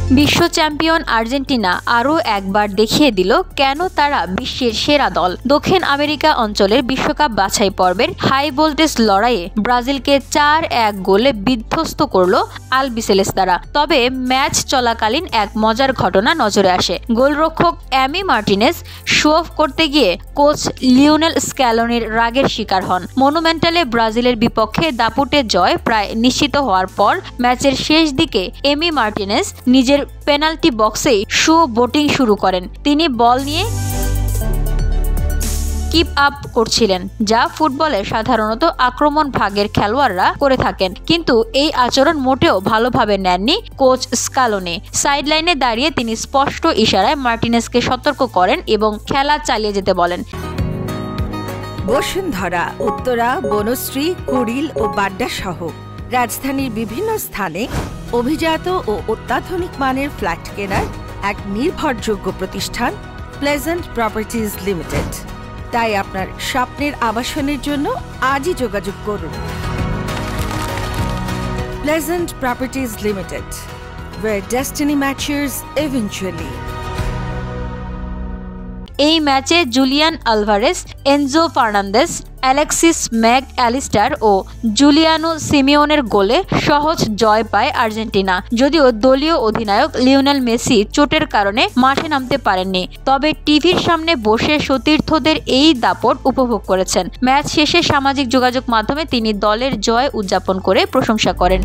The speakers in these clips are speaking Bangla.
বিশ্ব চ্যাম্পিয়ন আর্জেন্টিনা আরও একবার দেখিয়ে দিল কেন তারা বিশ্বের সেরা দল। দক্ষিণ আমেরিকা অঞ্চলের বিশ্বকাপ বাছাই পর্বের হাই ভোল্টেজ লড়াইয়ে ব্রাজিলকে 4-1 গোলে বিধ্বস্ত করল আলবিসেলেস্তারা। তবে ম্যাচ চলাকালীন এক মজার ঘটনা নজরে আসে। গোলরক্ষক এমি মার্টিনেজ শো অফ করতে গিয়ে কোচ লিওনেল স্ক্যালোনির রাগের শিকার হন। মনুমেন্টালে ব্রাজিলের বিপক্ষে দাপুটে জয় প্রায় নিশ্চিত হওয়ার পর ম্যাচের শেষ দিকে এমি মার্টিনেজ নিজের পেনাল্টি বক্সেই শো বোটিং শুরু করেন। তিনি বল নিয়ে কিপ আপ করছিলেন, যা ফুটবলে সাধারণত আক্রমণ ভাগের খেলোয়াড়রা করে থাকেন। কিন্তু এই আচরণ মোটেও ভালোভাবে নেননি কোচ স্ক্যালোনি। সাইডলাইনে দাঁড়িয়ে তিনি স্পষ্ট ইশারায় মার্টিনেজকে সতর্ক করেন এবং খেলা চালিয়ে যেতে বলেন। বসুন্ধরা, উত্তরা, বনশ্রী, কুড়িল ও বাড্ডা সহ রাজধানীর বিভিন্ন স্থানে অভিজাত ও অত্যাধুনিক মানের ফ্ল্যাট কেনার এক নির্ভরযোগ্য প্রতিষ্ঠান প্লেজেন্ট প্রপার্টিজ লিমিটেড। তাই আপনার স্বপ্নের আবাসনের জন্য আজই যোগাযোগ করুন। Pleasant properties limited, where destiny matches eventually। এই ম্যাচে Julian Alvarez, Enzo Fernandez, Alexis Mac Allister ও জুলিয়ানো সিমিওনের গোলে সহজ জয় পায় আর্জেন্টিনা। যদিও দলীয় অধিনায়ক লিওনেল মেসি চোটের কারণে মাঠে নামতে পারেননি, তবে টিভির সামনে বসে সতীর্থদের এই দাপট উপভোগ করেছেন। ম্যাচ শেষে সামাজিক যোগাযোগ মাধ্যমে তিনি দলের জয় উদযাপন করে প্রশংসা করেন।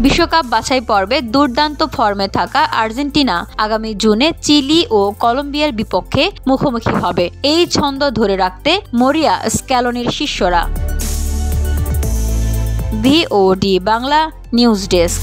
বিশ্বকাপ বাছাই পর্বে দুর্দান্ত ফর্মে থাকা আর্জেন্টিনা আগামী জুনে চিলি ও কলম্বিয়ার বিপক্ষে মুখোমুখি হবে। এই ছন্দ ধরে রাখতে মরিয়া স্ক্যালোনির শিষ্যরা। VOD Bangla news desk.